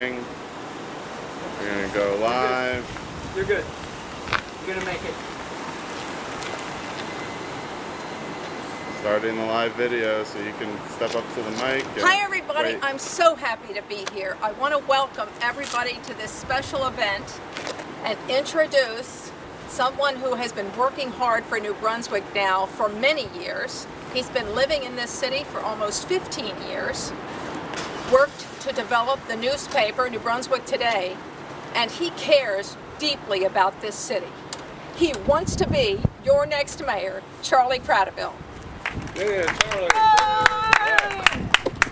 We're gonna go live. You're good. You're gonna make it. Starting the live video, so you can step up to the mic. Hi everybody, wait. I'm so happy to be here. I want to welcome everybody to this special event and introduce someone who has been working hard for New Brunswick now for many years. He's been living in this city for almost 15 years, worked to develop the newspaper, New Brunswick Today, and he cares deeply about this city. He wants to be your next mayor, Charlie Prattville. Yeah, Charlie.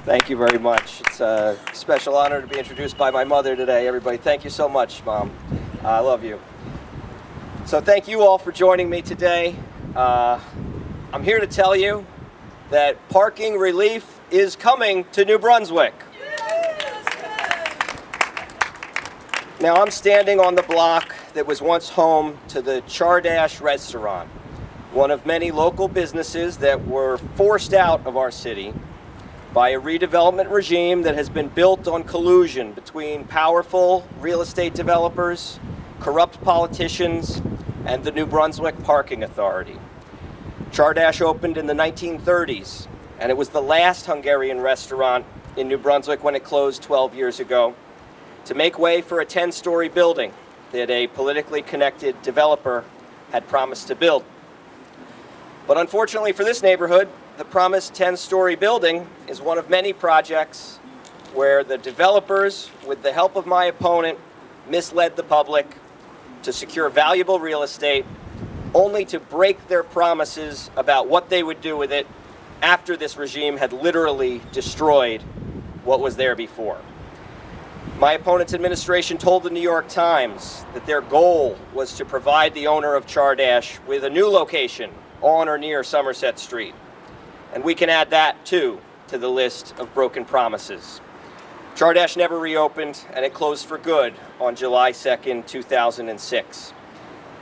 Thank you very much. It's a special honor to be introduced by my mother today. Everybody, thank you so much, Mom. I love you. So thank you all for joining me today. I'm here to tell you that parking relief is coming to New Brunswick. Now I'm standing on the block that was once home to the Chardash restaurant, one of many local businesses that were forced out of our city by a redevelopment regime that has been built on collusion between powerful real estate developers, corrupt politicians, and the New Brunswick Parking Authority. Chardash opened in the 1930s, and it was the last Hungarian restaurant in New Brunswick when it closed 12 years ago, to make way for a 10-story building that a politically connected developer had promised to build. But unfortunately for this neighborhood, the promised 10-story building is one of many projects where the developers, with the help of my opponent, misled the public to secure valuable real estate, only to break their promises about what they would do with it after this regime had literally destroyed what was there before. My opponent's administration told the New York Times that their goal was to provide the owner of Chardash with a new location on or near Somerset Street. And we can add that, too, to the list of broken promises. Chardash never reopened, and it closed for good on July 2nd, 2006.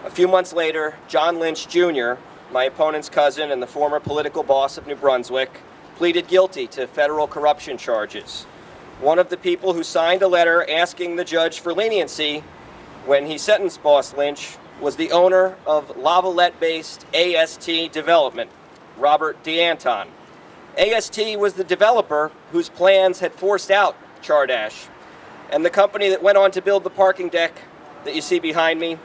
A few months later, John Lynch Jr., my opponent's cousin and the former political boss of New Brunswick, pleaded guilty to federal corruption charges. One of the people who signed a letter asking the judge for leniency when he sentenced Boss Lynch was the owner of Lavalette-based AST Development, Robert DeAnton. AST was the developer whose plans had forced out Chardash, and the company that went on to build the parking deck that you see behind me,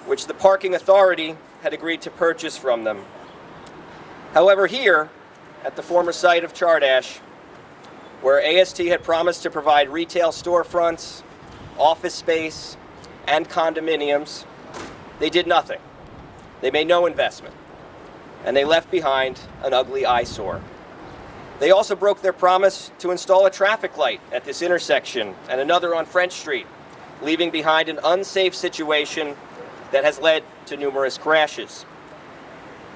which the Parking Authority had agreed to purchase from them. However, here, at the former site of Chardash, where AST had promised to provide retail storefronts, office space, and condominiums, they did nothing. They made no investment, and they left behind an ugly eyesore. They also broke their promise to install a traffic light at this intersection and another on French Street, leaving behind an unsafe situation that has led to numerous crashes.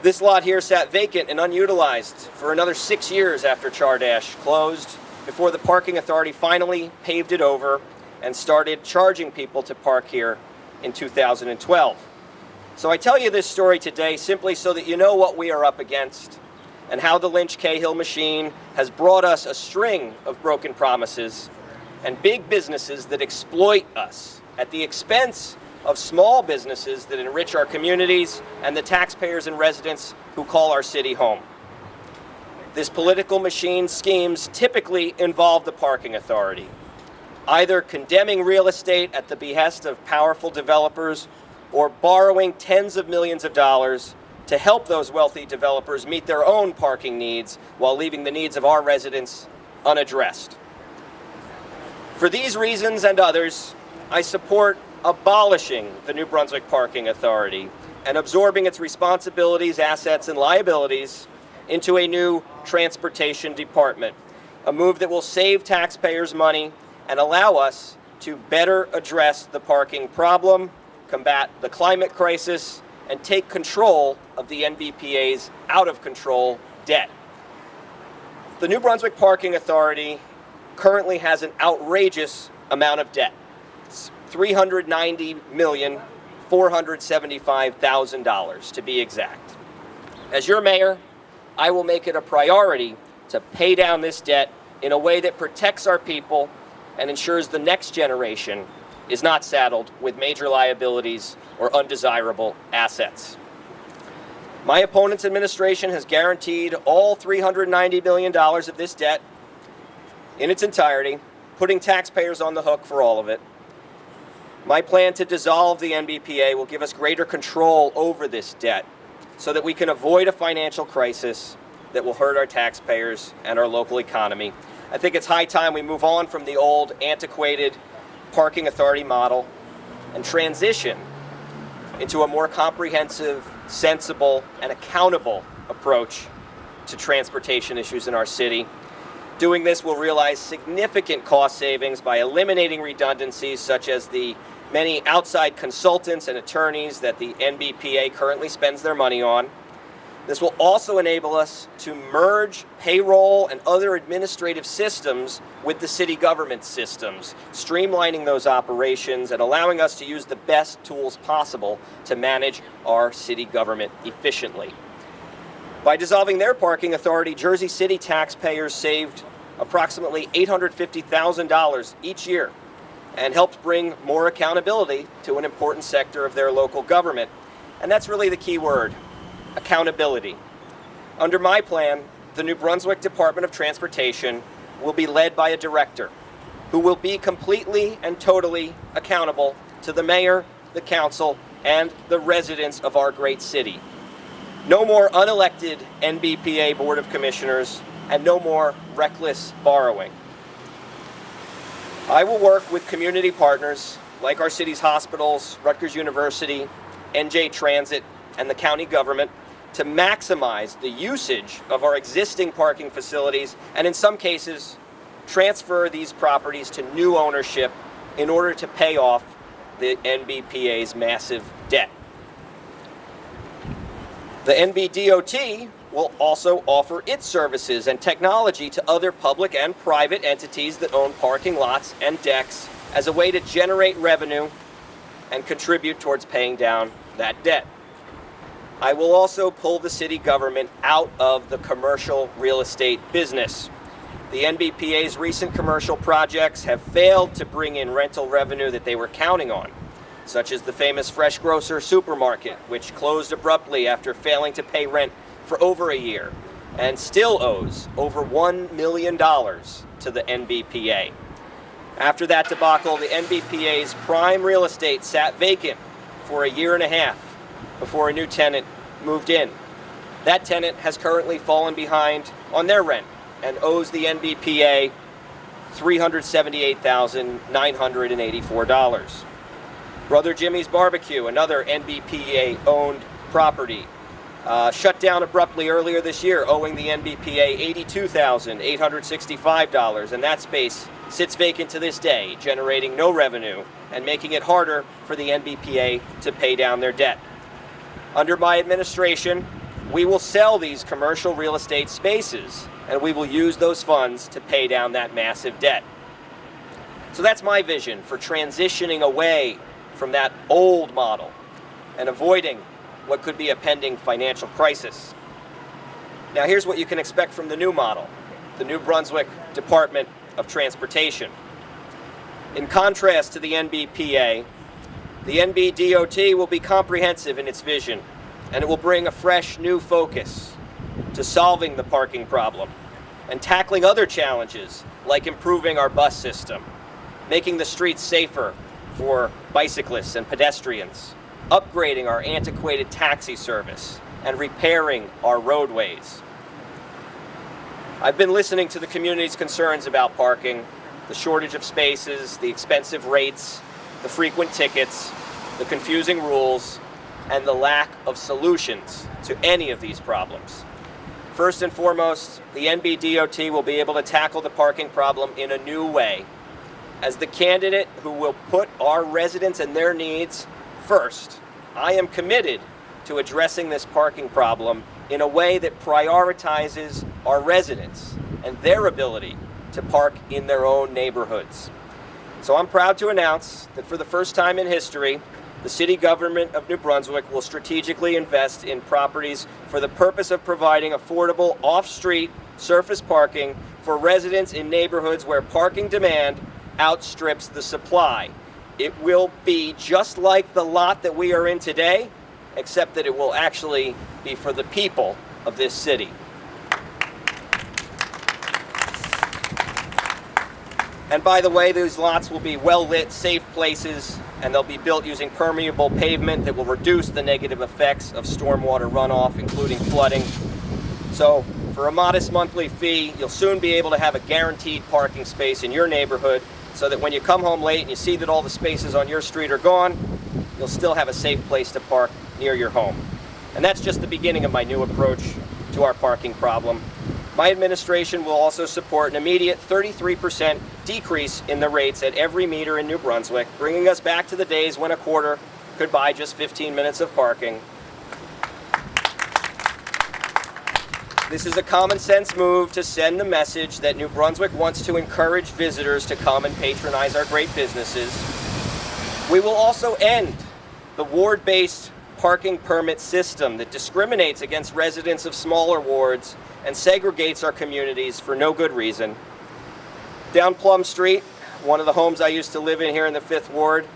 This lot here sat vacant and unutilized for another 6 years after Chardash closed, before the Parking Authority finally paved it over and started charging people to park here in 2012. So I tell you this story today simply so that you know what we are up against and how the Lynch-Cahill machine has brought us a string of broken promises and big businesses that exploit us at the expense of small businesses that enrich our communities and the taxpayers and residents who call our city home. This political machine's schemes typically involve the Parking Authority, either condemning real estate at the behest of powerful developers or borrowing tens of millions of dollars to help those wealthy developers meet their own parking needs while leaving the needs of our residents unaddressed. For these reasons and others, I support abolishing the New Brunswick Parking Authority and absorbing its responsibilities, assets, and liabilities into a new transportation department, a move that will save taxpayers money and allow us to better address the parking problem, combat the climate crisis, and take control of the NBPA's out-of-control debt. The New Brunswick Parking Authority currently has an outrageous amount of debt. It's $390,475,000 to be exact. As your mayor, I will make it a priority to pay down this debt in a way that protects our people and ensures the next generation is not saddled with major liabilities or undesirable assets. My opponent's administration has guaranteed all $390 billion of this debt in its entirety, putting taxpayers on the hook for all of it. My plan to dissolve the NBPA will give us greater control over this debt so that we can avoid a financial crisis that will hurt our taxpayers and our local economy. I think it's high time we move on from the old, antiquated parking authority model and transition into a more comprehensive, sensible, and accountable approach to transportation issues in our city. Doing this will realize significant cost savings by eliminating redundancies such as the many outside consultants and attorneys that the NBPA currently spends their money on. This will also enable us to merge payroll and other administrative systems with the city government systems, streamlining those operations and allowing us to use the best tools possible to manage our city government efficiently. By dissolving their parking authority, Jersey City taxpayers saved approximately $850,000 each year and helped bring more accountability to an important sector of their local government. And that's really the key word: accountability. Under my plan, the New Brunswick Department of Transportation will be led by a director who will be completely and totally accountable to the mayor, the council, and the residents of our great city. No more unelected NBPA Board of Commissioners, and no more reckless borrowing. I will work with community partners like our city's hospitals, Rutgers University, NJ Transit, and the county government to maximize the usage of our existing parking facilities and, in some cases, transfer these properties to new ownership in order to pay off the NBPA's massive debt. The NBDOT will also offer its services and technology to other public and private entities that own parking lots and decks as a way to generate revenue and contribute towards paying down that debt. I will also pull the city government out of the commercial real estate business. The NBPA's recent commercial projects have failed to bring in rental revenue that they were counting on, such as the famous Fresh Grocer supermarket, which closed abruptly after failing to pay rent for over a year and still owes over $1 million to the NBPA. After that debacle, the NBPA's prime real estate sat vacant for a year and a half before a new tenant moved in. That tenant has currently fallen behind on their rent and owes the NBPA $378,984. Brother Jimmy's Barbecue, another NBPA-owned property, shut down abruptly earlier this year, owing the NBPA $82,865, and that space sits vacant to this day, generating no revenue and making it harder for the NBPA to pay down their debt. Under my administration, we will sell these commercial real estate spaces, and we will use those funds to pay down that massive debt. So that's my vision for transitioning away from that old model and avoiding what could be a pending financial crisis. Now here's what you can expect from the new model, the New Brunswick Department of Transportation. In contrast to the NBPA, the NBDOT will be comprehensive in its vision, and it will bring a fresh new focus to solving the parking problem and tackling other challenges like improving our bus system, making the streets safer for bicyclists and pedestrians, upgrading our antiquated taxi service, and repairing our roadways. I've been listening to the community's concerns about parking, the shortage of spaces, the expensive rates, the frequent tickets, the confusing rules, and the lack of solutions to any of these problems. First and foremost, the NBDOT will be able to tackle the parking problem in a new way. As the candidate who will put our residents and their needs first, I am committed to addressing this parking problem in a way that prioritizes our residents and their ability to park in their own neighborhoods. So I'm proud to announce that for the first time in history, the city government of New Brunswick will strategically invest in properties for the purpose of providing affordable off-street surface parking for residents in neighborhoods where parking demand outstrips the supply. It will be just like the lot that we are in today, except that it will actually be for the people of this city. And by the way, those lots will be well-lit, safe places, and they'll be built using permeable pavement that will reduce the negative effects of stormwater runoff, including flooding. So, for a modest monthly fee, you'll soon be able to have a guaranteed parking space in your neighborhood, so that when you come home late and you see that all the spaces on your street are gone, you'll still have a safe place to park near your home. And that's just the beginning of my new approach to our parking problem. My administration will also support an immediate 33% decrease in the rates at every meter in New Brunswick, bringing us back to the days when a quarter could buy just 15 minutes of parking. This is a common sense move to send the message that New Brunswick wants to encourage visitors to come and patronize our great businesses. We will also end the ward-based parking permit system that discriminates against residents of smaller wards and segregates our communities for no good reason. Down Plum Street, one of the homes I used to live in here in the 5th Ward,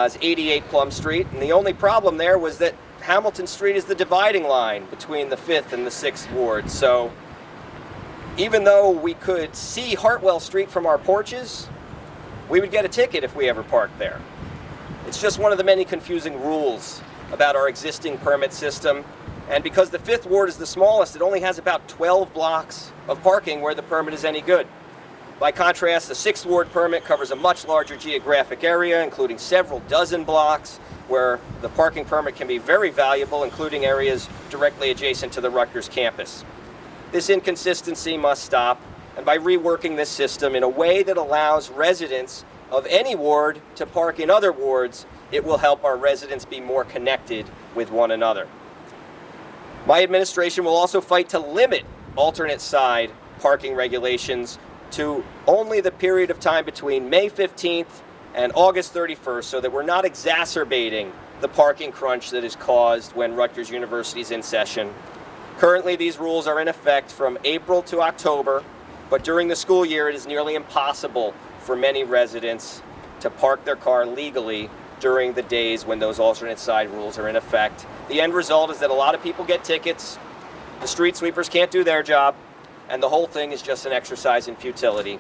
is 88 Plum Street, and the only problem there was that Hamilton Street is the dividing line between the 5th and the 6th Ward. So even though we could see Hartwell Street from our porches, we would get a ticket if we ever parked there. It's just one of the many confusing rules about our existing permit system. And because the 5th Ward is the smallest, it only has about 12 blocks of parking where the permit is any good. By contrast, the 6th Ward permit covers a much larger geographic area, including several dozen blocks, where the parking permit can be very valuable, including areas directly adjacent to the Rutgers campus. This inconsistency must stop, and by reworking this system in a way that allows residents of any ward to park in other wards, it will help our residents be more connected with one another. My administration will also fight to limit alternate side parking regulations to only the period of time between May 15th and August 31st, so that we're not exacerbating the parking crunch that is caused when Rutgers University is in session. Currently, these rules are in effect from April to October, but during the school year, it is nearly impossible for many residents to park their car legally during the days when those alternate side rules are in effect. The end result is that a lot of people get tickets, the street sweepers can't do their job, and the whole thing is just an exercise in futility.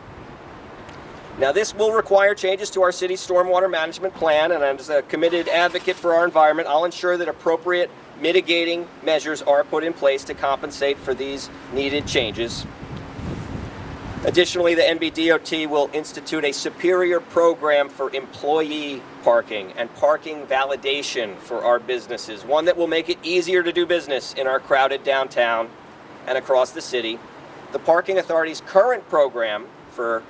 Now, this will require changes to our city's stormwater management plan, and as a committed advocate for our environment, I'll ensure that appropriate mitigating measures are put in place to compensate for these needed changes. Additionally, the NBDOT will institute a superior program for employee parking and parking validation for our businesses, one that will make it easier to do business in our crowded downtown and across the city. The Parking Authority's current program for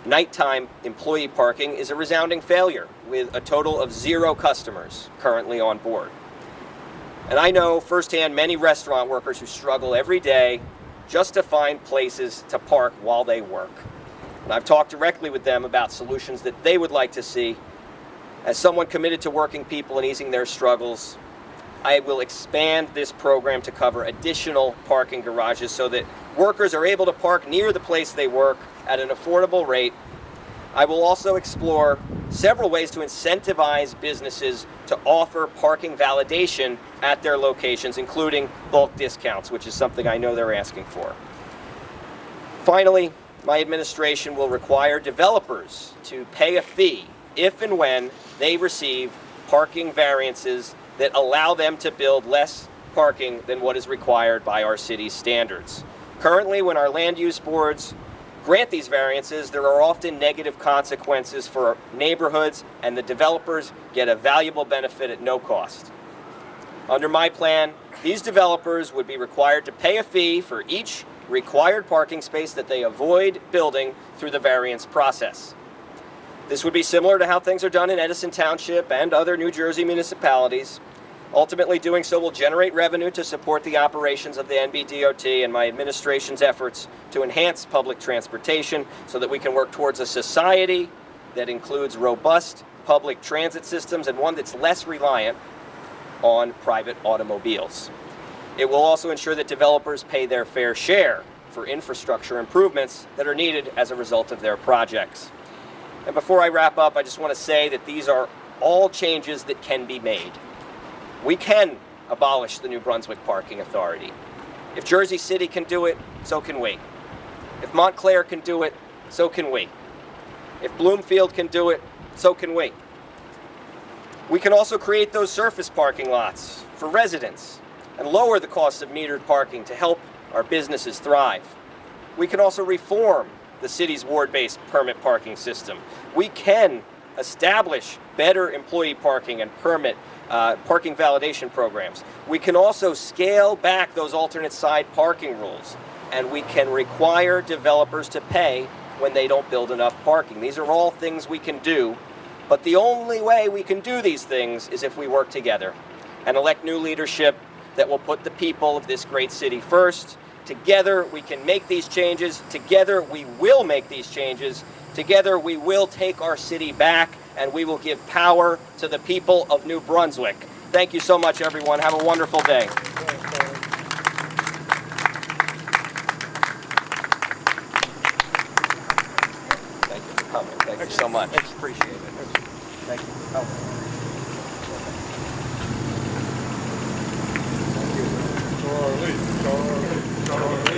nighttime employee parking is a resounding failure, with a total of 0 customers currently on board. And I know firsthand many restaurant workers who struggle every day just to find places to park while they work. And I've talked directly with them about solutions that they would like to see. As someone committed to working people and easing their struggles, I will expand this program to cover additional parking garages so that workers are able to park near the place they work at an affordable rate. I will also explore several ways to incentivize businesses to offer parking validation at their locations, including bulk discounts, which is something I know they're asking for. Finally, my administration will require developers to pay a fee if and when they receive parking variances that allow them to build less parking than what is required by our city's standards. Currently, when our land use boards grant these variances, there are often negative consequences for neighborhoods, and the developers get a valuable benefit at no cost. Under my plan, these developers would be required to pay a fee for each required parking space that they avoid building through the variance process. This would be similar to how things are done in Edison Township and other New Jersey municipalities. Ultimately, doing so will generate revenue to support the operations of the NBDOT and my administration's efforts to enhance public transportation so that we can work towards a society that includes robust public transit systems and one that's less reliant on private automobiles. It will also ensure that developers pay their fair share for infrastructure improvements that are needed as a result of their projects. And before I wrap up, I just want to say that these are all changes that can be made. We can abolish the New Brunswick Parking Authority. If Jersey City can do it, so can we. If Montclair can do it, so can we. If Bloomfield can do it, so can we. We can also create those surface parking lots for residents and lower the cost of metered parking to help our businesses thrive. We can also reform the city's ward-based permit parking system. We can establish better employee parking and permit parking validation programs. We can also scale back those alternate side parking rules, and we can require developers to pay when they don't build enough parking. These are all things we can do, but the only way we can do these things is if we work together and elect new leadership that will put the people of this great city first. Together we can make these changes. Together we will make these changes. Together we will take our city back, and we will give power to the people of New Brunswick. Thank you so much, everyone. Have a wonderful day. Thank you for coming. Thank you so much. Appreciate it. Thank you for coming. Charlie, Charlie, Charlie.